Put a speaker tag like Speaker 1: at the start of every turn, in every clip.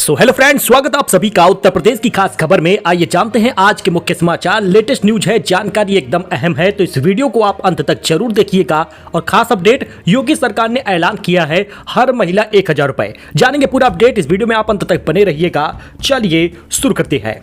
Speaker 1: So hello friends, स्वागत आप सभी का उत्तर प्रदेश की खास खबर में। आइए जानते हैं आज के मुख्य समाचार। लेटेस्ट न्यूज है, जानकारी एकदम अहम है, तो इस वीडियो को आप अंत तक जरूर देखिएगा। और खास अपडेट, योगी सरकार ने ऐलान किया है हर महिला 1000 रुपए। जानेंगे पूरा अपडेट, इस वीडियो में आप अंत तक बने रहिएगा। चलिए शुरू करते हैं।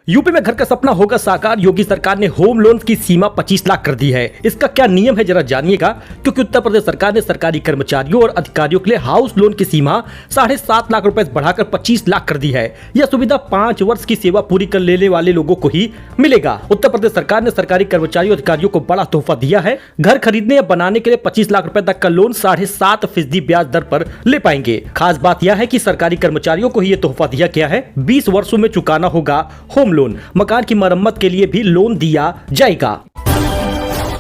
Speaker 1: यूपी में घर का सपना होगा साकार, योगी सरकार ने होम लोन की सीमा 25 लाख कर दी है। इसका क्या नियम है जरा जानिएगा, क्योंकि उत्तर प्रदेश सरकार ने सरकारी कर्मचारियों और अधिकारियों के लिए हाउस लोन की सीमा 7.5 लाख रुपए बढ़ाकर 25 लाख कर दी है। यह सुविधा 5 वर्ष की सेवा पूरी कर लेने वाले लोगों को ही मिलेगा। उत्तर प्रदेश सरकार ने सरकारी कर्मचारियों अधिकारियों को बड़ा तोहफा दिया है। घर खरीदने या बनाने के लिए 25 लाख रुपए तक का लोन 7.5% ब्याज दर पर ले पाएंगे। खास बात यह है कि सरकारी कर्मचारियों को ही यह तोहफा दिया गया है। 20 वर्षों में चुकाना होगा होम लोन। मकान की मरम्मत के लिए भी लोन दिया जाएगा।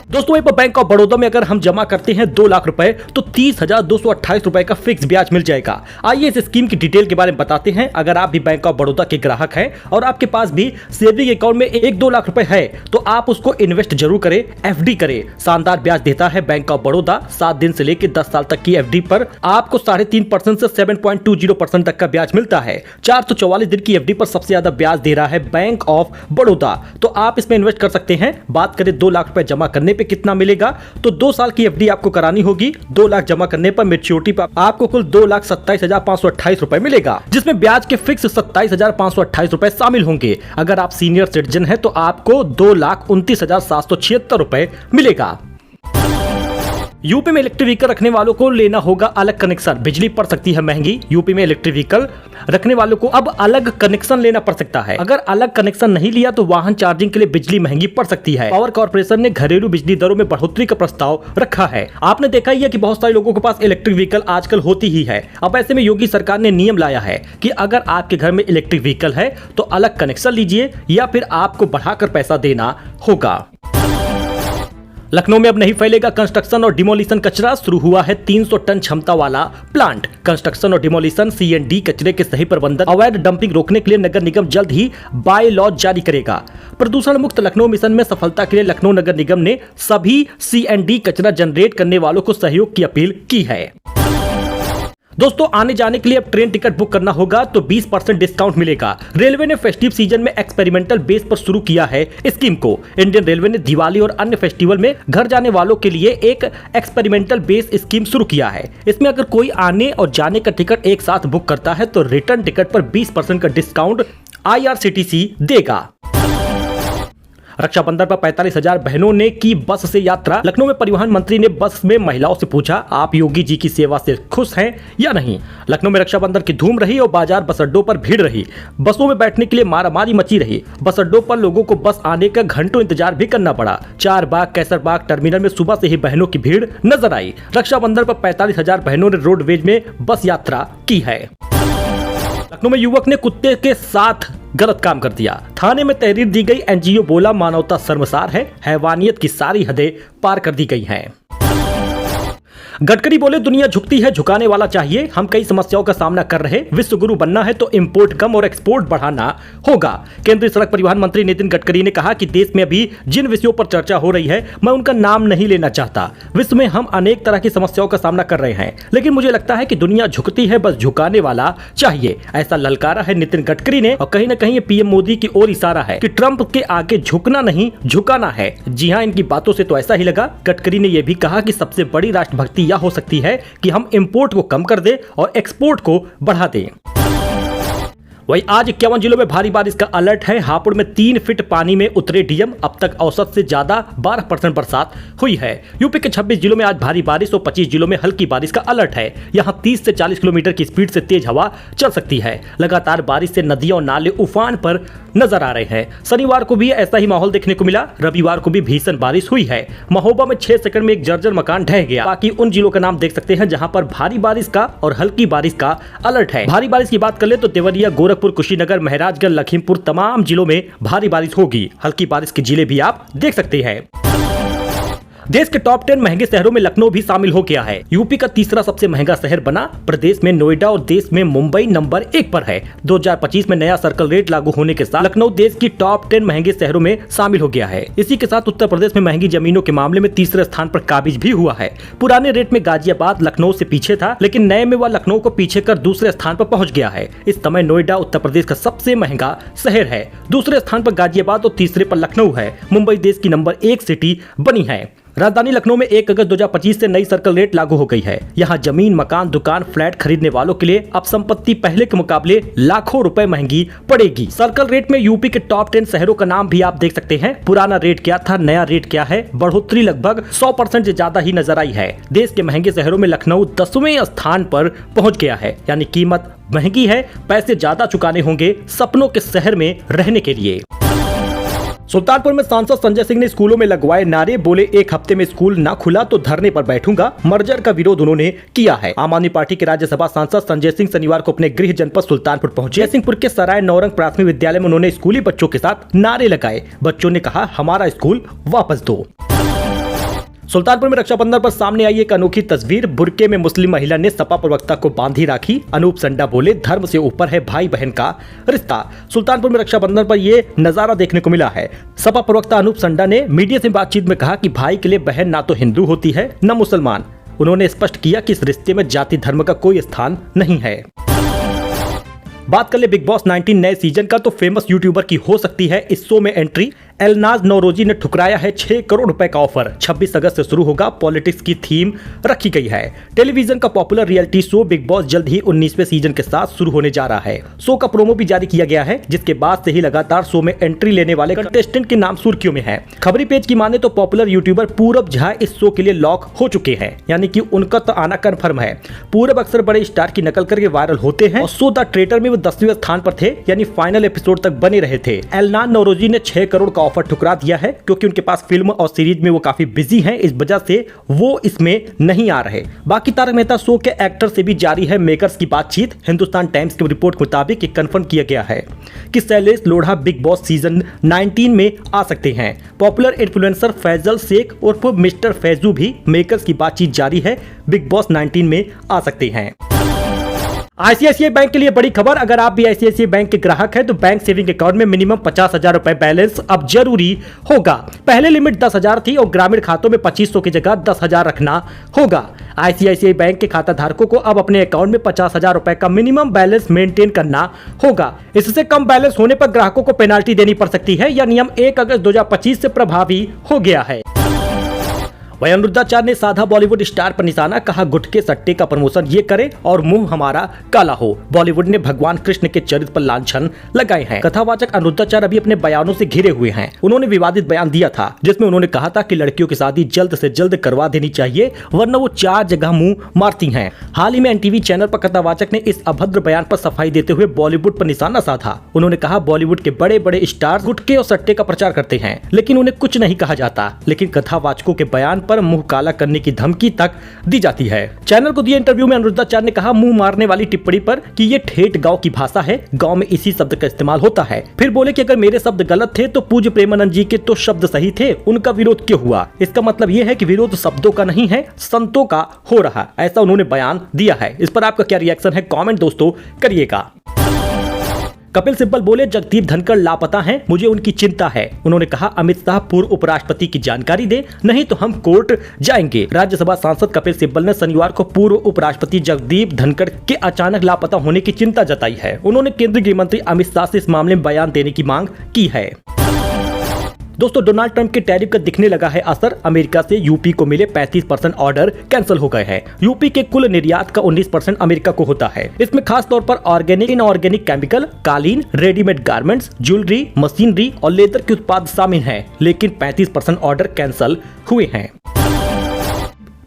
Speaker 1: दोस्तों, बैंक ऑफ बड़ौदा में अगर हम जमा करते हैं 2 लाख रुपए तो 30,228 रुपए का फिक्स ब्याज मिल जाएगा। आइए इस स्कीम की डिटेल के बारे में बताते हैं। अगर आप भी बैंक ऑफ बड़ौदा के ग्राहक हैं और आपके पास भी सेविंग अकाउंट में 1-2 लाख रुपए है तो आप उसको इन्वेस्ट जरूर करें, एफडी करें। शानदार ब्याज देता है बैंक ऑफ बड़ौदा। 7 दिन से लेकर 10 साल तक की एफडी पर आपको 3.5% से 7.20% तक का ब्याज मिलता है। 444 दिन की एफडी पर सबसे ज्यादा ब्याज दे रहा है बैंक ऑफ बड़ौदा, तो आप इसमें इन्वेस्ट कर सकते हैं। बात करें 2 लाख रुपए जमा करने पे कितना मिलेगा, तो 2 साल की एफडी आपको करानी होगी। 2 लाख जमा करने पर मेच्योरिटी पर आपको कुल 2,27,528 रुपए मिलेगा, जिसमें ब्याज के फिक्स 27,528 रुपए शामिल होंगे। अगर आप सीनियर सिटीजन हैं तो आपको 2,29,776 रुपए मिलेगा। यूपी में इलेक्ट्रिक व्हीकल रखने वालों को लेना होगा अलग कनेक्शन। बिजली पड़ सकती है महंगी, यूपी में इलेक्ट्रिक व्हीकल रखने वालों को अब अलग कनेक्शन लेना पड़ सकता है। अगर अलग कनेक्शन नहीं लिया तो वाहन चार्जिंग के लिए बिजली महंगी पड़ सकती है। पावर कॉर्पोरेशन ने घरेलू बिजली दरों में बढ़ोतरी का प्रस्ताव रखा है। आपने देखा ही है कि बहुत सारे लोगों के पास इलेक्ट्रिक व्हीकल आजकल होती ही है। अब ऐसे में योगी सरकार ने नियम लाया है कि अगर आपके घर में इलेक्ट्रिक व्हीकल है तो अलग कनेक्शन लीजिए या फिर आपको बढ़ाकर पैसा देना होगा। लखनऊ में अब नहीं फैलेगा कंस्ट्रक्शन और डिमोलिशन कचरा। शुरू हुआ है 300 टन क्षमता वाला प्लांट। कंस्ट्रक्शन और डिमोलिशन C&D कचरे के सही प्रबंधन, अवैध डंपिंग रोकने के लिए नगर निगम जल्द ही बाय लॉ जारी करेगा। प्रदूषण मुक्त लखनऊ मिशन में सफलता के लिए लखनऊ नगर निगम ने सभी C&D कचरा जनरेट करने वालों को सहयोग की अपील की है। दोस्तों, आने जाने के लिए अब ट्रेन टिकट बुक करना होगा तो 20% डिस्काउंट मिलेगा। रेलवे ने फेस्टिव सीजन में एक्सपेरिमेंटल बेस पर शुरू किया है स्कीम को। इंडियन रेलवे ने दिवाली और अन्य फेस्टिवल में घर जाने वालों के लिए एक एक्सपेरिमेंटल बेस स्कीम शुरू किया है। इसमें अगर कोई आने और जाने का टिकट एक साथ बुक करता है तो रिटर्न टिकट पर 20% का डिस्काउंट IRCTC देगा। रक्षाबंधन पर 45,000 बहनों ने की बस से यात्रा। लखनऊ में परिवहन मंत्री ने बस में महिलाओं से पूछा, आप योगी जी की सेवा से खुश हैं या नहीं। लखनऊ में रक्षाबंधन की धूम रही और बाजार बस अड्डों पर भीड़ रही। बसों में बैठने के लिए मारामारी मची रही। बस अड्डों पर लोगों को बस आने का घंटों इंतजार भी करना पड़ा। 4 बाग कैसरबाग टर्मिनल में सुबह से ही बहनों की भीड़ नजर आई। रक्षाबंधन पर 45,000 बहनों ने रोडवेज में बस यात्रा की है। लखनऊ में युवक ने कुत्ते के साथ गलत काम कर दिया। थाने में तहरीर दी गई। एनजीओ बोला मानवता शर्मसार है, हैवानियत की सारी हदें पार कर दी गई हैं। गडकरी बोले दुनिया झुकती है, झुकाने वाला चाहिए। हम कई समस्याओं का सामना कर रहे, विश्व गुरु बनना है तो इंपोर्ट कम और एक्सपोर्ट बढ़ाना होगा। केंद्रीय सड़क परिवहन मंत्री नितिन गडकरी ने कहा कि देश में अभी जिन विषयों पर चर्चा हो रही है मैं उनका नाम नहीं लेना चाहता। विश्व में हम अनेक तरह की समस्याओं का सामना कर रहे हैं, लेकिन मुझे लगता है कि दुनिया झुकती है, बस झुकाने वाला चाहिए। ऐसा ललकारा है नितिन गडकरी ने, और कहीं ना कहीं पीएम मोदी की ओर इशारा है कि ट्रंप के आगे झुकना नहीं झुकाना है। जी हाँ, इनकी बातों से तो ऐसा ही लगा। गडकरी ने यह भी कहा कि सबसे बड़ी राष्ट्रभक्ति यह हो सकती है कि हम इंपोर्ट को कम कर दें और एक्सपोर्ट को बढ़ा दें। वही आज 51 जिलों में भारी बारिश का अलर्ट है। हापुड़ में 3 फीट पानी में उतरे डीएम। अब तक औसत से ज्यादा 12% बरसात हुई है। यूपी के 26 जिलों में आज भारी बारिश और 25 जिलों में हल्की बारिश का अलर्ट है। यहां 30 से 40 किलोमीटर की स्पीड से तेज हवा चल सकती है। लगातार बारिश से नदियां और नाले उफान पर नजर आ रहे हैं। शनिवार को भी ऐसा ही माहौल देखने को मिला। रविवार को भी भीषण बारिश हुई है। महोबा में 6 सेकंड में एक जर्जर मकान ढह गया। बाकी उन जिलों का नाम देख सकते हैं जहां पर भारी बारिश का और हल्की बारिश का अलर्ट है। भारी बारिश की बात कर ले तो देवरिया, गोरखपुर, कुशीनगर, महराजगंज, लखीमपुर तमाम जिलों में भारी बारिश होगी। हल्की बारिश के जिले भी आप देख सकते हैं। देश के टॉप 10 महंगे शहरों में लखनऊ भी शामिल हो गया है। यूपी का तीसरा सबसे महंगा शहर बना। प्रदेश में नोएडा और देश में मुंबई नंबर 1 पर है। 2025 में नया सर्कल रेट लागू होने के साथ लखनऊ देश की टॉप 10 महंगे शहरों में शामिल हो गया है। इसी के साथ उत्तर प्रदेश में महंगी जमीनों के मामले में तीसरे स्थान पर काबिज भी हुआ है। पुराने रेट में गाजियाबाद लखनऊ से पीछे था, लेकिन नए में वह लखनऊ को पीछे कर दूसरे स्थान पर पहुंच गया है। इस समय नोएडा उत्तर प्रदेश का सबसे महंगा शहर है। दूसरे स्थान पर गाजियाबाद और तीसरे पर लखनऊ है। मुंबई देश की नंबर 1 सिटी बनी है। राजधानी लखनऊ में 1 अगस्त 2025 से नई सर्कल रेट लागू हो गई है। यहाँ जमीन, मकान, दुकान, फ्लैट खरीदने वालों के लिए अब संपत्ति पहले के मुकाबले लाखों रुपए महंगी पड़ेगी। सर्कल रेट में यूपी के टॉप 10 शहरों का नाम भी आप देख सकते हैं। पुराना रेट क्या था, नया रेट क्या है, बढ़ोतरी लगभग 100% से ज्यादा ही नजर आई है। देश के महंगे शहरों में लखनऊ 10वें स्थान पर पहुंच गया है। यानी कीमत महंगी है, पैसे ज्यादा चुकाने होंगे सपनों के शहर में रहने के लिए। सुल्तानपुर में सांसद संजय सिंह ने स्कूलों में लगवाए नारे, बोले 1 हफ्ते में स्कूल ना खुला तो धरने पर बैठूंगा। मर्जर का विरोध उन्होंने किया है। आम आदमी पार्टी के राज्यसभा सांसद संजय सिंह शनिवार को अपने गृह जनपद सुल्तानपुर पहुंचे। जयसिंहपुर के सराय नौरंग प्राथमिक विद्यालय में उन्होंने स्कूली बच्चों के साथ नारे लगाए। बच्चों ने कहा, हमारा स्कूल वापस दो। सुल्तानपुर में रक्षाबंधन पर सामने आई एक अनोखी तस्वीर। बुर्के में मुस्लिम महिला ने सपा प्रवक्ता को बांधी राखी। अनूप संडा बोले, धर्म से ऊपर है भाई बहन का रिश्ता। सुल्तानपुर में रक्षाबंधन पर यह नजारा देखने को मिला है। सपा प्रवक्ता अनूप संडा ने मीडिया से बातचीत में कहा कि भाई के लिए बहन ना तो हिंदू होती है न मुसलमान। उन्होंने स्पष्ट किया कि इस रिश्ते में जाति धर्म का कोई स्थान नहीं है। बात कर ले बिग बॉस 19 नए सीजन का, तो फेमस यूट्यूबर की हो सकती है इस शो में एंट्री। एलनाज नौरोजी ने ठुकराया है 6 करोड़ रुपए का ऑफर। 26 अगस्त से शुरू होगा। पॉलिटिक्स की थीम रखी गई है। टेलीविजन का popular reality show big boss जल्द ही 19वें सीजन के साथ शुरू होने जा रहा है। शो का प्रोमो भी जारी किया गया है, जिसके बाद से ही लगातार शो में एंट्री लेने वाले कंटेस्टेंट के नाम सुर्खियों में है। खबरी पेज की माने तो पॉपुलर यूट्यूबर पूरब झा इस शो के लिए लॉक हो चुके हैं, यानी कि उनका तो आना कन्फर्म है। पूरब अक्सर बड़े स्टार की नकल करके वायरल होते हैं और शो द ट्रेटर में वो 10वें स्थान पर थे, यानी फाइनल एपिसोड तक बने रहे थे। एलनाज नौरोजी ने 6 करोड़ का ऑफर ठुकरा दिया है, क्योंकि उनके पास फिल्म और सीरीज में वो काफी बिजी हैं। इस वजह से वो इसमें नहीं आ रहे। बाकी तारक मेहता शो के एक्टर से भी जारी है मेकर्स की बातचीत। हिंदुस्तान टाइम्स की रिपोर्ट के मुताबिक ये कंफर्म किया गया है कि Shailesh Lodha big boss season 19 में आ सकते हैं। पॉपुलर इन्फ्लुएंसर फैजल शेख उर्फ मिस्टर फैजू भी मेकर्स की बातचीत जारी है, बिग बॉस 19 में आ सकते हैं। आईसीआईसीआई बैंक के लिए बड़ी खबर। अगर आप भी आईसीआईसीआई बैंक के ग्राहक हैं तो बैंक सेविंग अकाउंट में मिनिमम 50,000 रुपए बैलेंस अब जरूरी होगा। पहले लिमिट 10,000 थी और ग्रामीण खातों में 2500 की जगह 10,000 रखना होगा। आईसीआईसीआई बैंक के खाता धारकों को अब अपने अकाउंट में 50,000 रुपए का मिनिमम बैलेंस मेंटेन करना होगा। इससे कम बैलेंस होने पर ग्राहकों को पेनाल्टी देनी पड़ सकती है। यह नियम 1 अगस्त 2025 से प्रभावी हो गया है। वहीं अनुरुद्धाचार्य ने साधा बॉलीवुड स्टार पर निशाना, कहा गुटके सट्टे का प्रमोशन ये करे और मुंह हमारा काला हो। बॉलीवुड ने भगवान कृष्ण के चरित्र पर लांछन लगाए हैं। कथावाचक अनुरुद्धाचार्य अभी अपने बयानों से घिरे हुए हैं। उन्होंने विवादित बयान दिया था, जिसमें उन्होंने कहा था कि लड़कियों की शादी जल्द से जल्द करवा देनी चाहिए, वरना वो 4 जगह मुंह मारती हैं। हाल ही में एनटीवी चैनल पर कथावाचक ने इस अभद्र बयान पर सफाई देते हुए बॉलीवुड पर निशाना साधा। उन्होंने कहा, बॉलीवुड के बड़े बड़े स्टार गुटके और सट्टे का प्रचार करते हैं, लेकिन उन्हें कुछ नहीं कहा जाता। लेकिन कथावाचकों के बयान पर मुंह काला करने की धमकी तक दी जाती है। चैनल को दिए इंटरव्यू में अनुरुद्धाचार्य ने कहा मुंह मारने वाली टिप्पणी पर कि ये ठेठ गांव की भाषा है, गांव में इसी शब्द का इस्तेमाल होता है। फिर बोले कि अगर मेरे शब्द गलत थे तो पूज्य प्रेमानंद जी के तो शब्द सही थे, उनका विरोध क्यों हुआ? इसका मतलब ये है कि विरोध शब्दों का नहीं है, संतों का हो रहा। ऐसा उन्होंने बयान दिया है। इस पर आपका क्या रिएक्शन है, कमेंट दोस्तों करिएगा। कपिल सिब्बल बोले, जगदीप धनखड़ लापता हैं, मुझे उनकी चिंता है। उन्होंने कहा, अमित शाह पूर्व उपराष्ट्रपति की जानकारी दे, नहीं तो हम कोर्ट जाएंगे। राज्यसभा सांसद कपिल सिब्बल ने शनिवार को पूर्व उपराष्ट्रपति जगदीप धनखड़ के अचानक लापता होने की चिंता जताई है। उन्होंने केंद्रीय गृह मंत्री अमित शाह से इस मामले में बयान देने की मांग की है। दोस्तों, डोनाल्ड ट्रंप के टैरिफ का दिखने लगा है असर। अमेरिका से यूपी को मिले 35% ऑर्डर कैंसिल हो गए हैं। यूपी के कुल निर्यात का 19% अमेरिका को होता है। इसमें खास तौर पर ऑर्गेनिक, इनऑर्गेनिक केमिकल, कालीन, रेडीमेड गारमेंट्स, ज्वेलरी, मशीनरी और लेदर के उत्पाद शामिल हैं। लेकिन 35% ऑर्डर कैंसिल हुए हैं।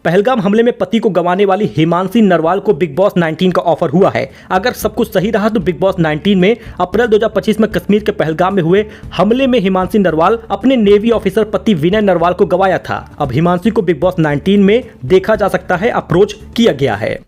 Speaker 1: पहलगाम हमले में पति को गंवाने वाली हिमांशी नरवाल को बिग बॉस 19 का ऑफर हुआ है। अगर सब कुछ सही रहा तो बिग बॉस 19 में अप्रैल 2025 में कश्मीर के पहलगाम में हुए हमले में हिमांशी नरवाल अपने नेवी ऑफिसर पति विनय नरवाल को गंवाया था। अब हिमांशी को बिग बॉस 19 में देखा जा सकता है, अप्रोच किया गया है।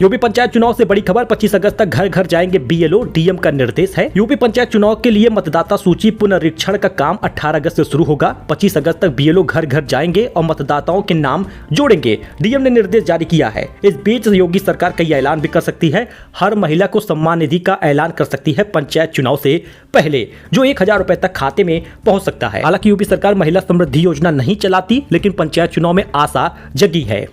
Speaker 1: यूपी पंचायत चुनाव से बड़ी खबर, 25 अगस्त तक घर घर जाएंगे बीएलओ, डीएम का निर्देश है। यूपी पंचायत चुनाव के लिए मतदाता सूची पुनरीक्षण का काम 18 अगस्त से शुरू होगा। 25 अगस्त तक बीएलओ घर घर जाएंगे और मतदाताओं के नाम जोड़ेंगे, डीएम ने निर्देश जारी किया है। इस बीच योगी सरकार कई ऐलान भी कर सकती है। हर महिला को सम्मान निधि का ऐलान कर सकती है पंचायत चुनाव से पहले, जो 1000 रुपए तक खाते में पहुंच सकता है। हालांकि यूपी सरकार महिला समृद्धि योजना नहीं चलाती, लेकिन पंचायत चुनाव में आशा जगी है।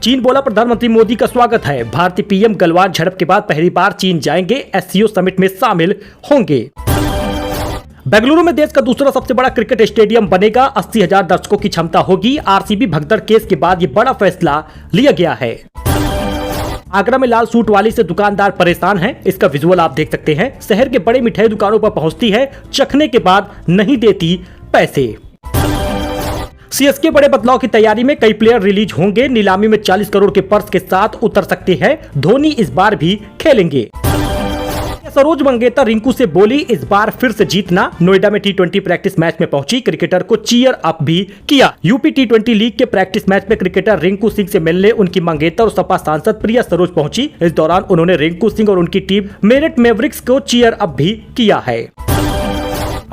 Speaker 1: चीन बोला, प्रधानमंत्री मोदी का स्वागत है। भारतीय पीएम गलवान झड़प के बाद पहली बार चीन जाएंगे, एससीओ समिट में शामिल होंगे। बेंगलुरु में देश का दूसरा सबसे बड़ा क्रिकेट स्टेडियम बनेगा, 80,000 दर्शकों की क्षमता होगी। आरसीबी भगदड़ केस के बाद ये बड़ा फैसला लिया गया है। आगरा में लाल सूट वाली से दुकानदार परेशान हैं, इसका विजुअल आप देख सकते हैं। शहर के बड़े मिठाई दुकानों पर पहुंचती है, चखने के बाद नहीं देती पैसे। सीएसके बड़े बदलाव की तैयारी में, कई प्लेयर रिलीज होंगे। नीलामी में 40 करोड़ के पर्स के साथ उतर सकते हैं। धोनी इस बार भी खेलेंगे। सरोज मंगेतर रिंकू से बोली, इस बार फिर से जीतना। नोएडा में टी20 प्रैक्टिस मैच में पहुंची, क्रिकेटर को चीयर अप भी किया। यूपी टी20 लीग के प्रैक्टिस मैच में क्रिकेटर रिंकू सिंह से मिलने उनकी मंगेतर और सपा सांसद प्रिया सरोज पहुंची। इस दौरान उन्होंने रिंकू सिंह और उनकी टीम मेरिट मैवरिक्स को चीयर अप भी किया है।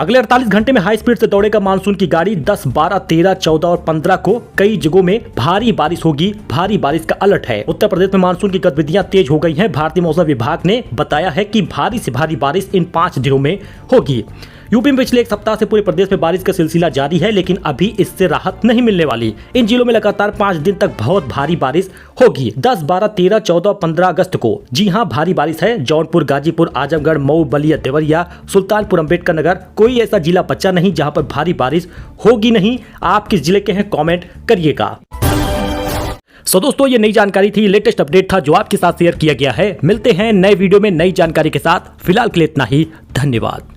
Speaker 1: अगले 48 घंटे में हाई स्पीड से दौड़ेगा मानसून की गाड़ी। 10, 12, 13, 14 और 15 को कई जगहों में भारी बारिश होगी। भारी बारिश का अलर्ट है। उत्तर प्रदेश में मानसून की गतिविधियां तेज हो गई हैं। भारतीय मौसम विभाग ने बताया है कि भारी से भारी बारिश इन 5 दिनों में होगी। यूपी में पिछले एक सप्ताह से पूरे प्रदेश में बारिश का सिलसिला जारी है, लेकिन अभी इससे राहत नहीं मिलने वाली। इन जिलों में लगातार 5 दिन तक बहुत भारी बारिश होगी। 10, 12, 13, 14 और 15 अगस्त को जी हां भारी बारिश है। जौनपुर, गाजीपुर, आजमगढ़, मऊ, बलिया, देवरिया, सुल्तानपुर, अंबेडकर नगर, कोई ऐसा जिला बचा नहीं जहां पर भारी बारिश होगी नहीं। आप किस जिले के हैं, कमेंट करिएगा। सो दोस्तों, ये नई जानकारी थी, लेटेस्ट अपडेट था जो आपके साथ शेयर किया गया है। मिलते हैं नए वीडियो में नई जानकारी के साथ। फिलहाल के लिए इतना ही, धन्यवाद।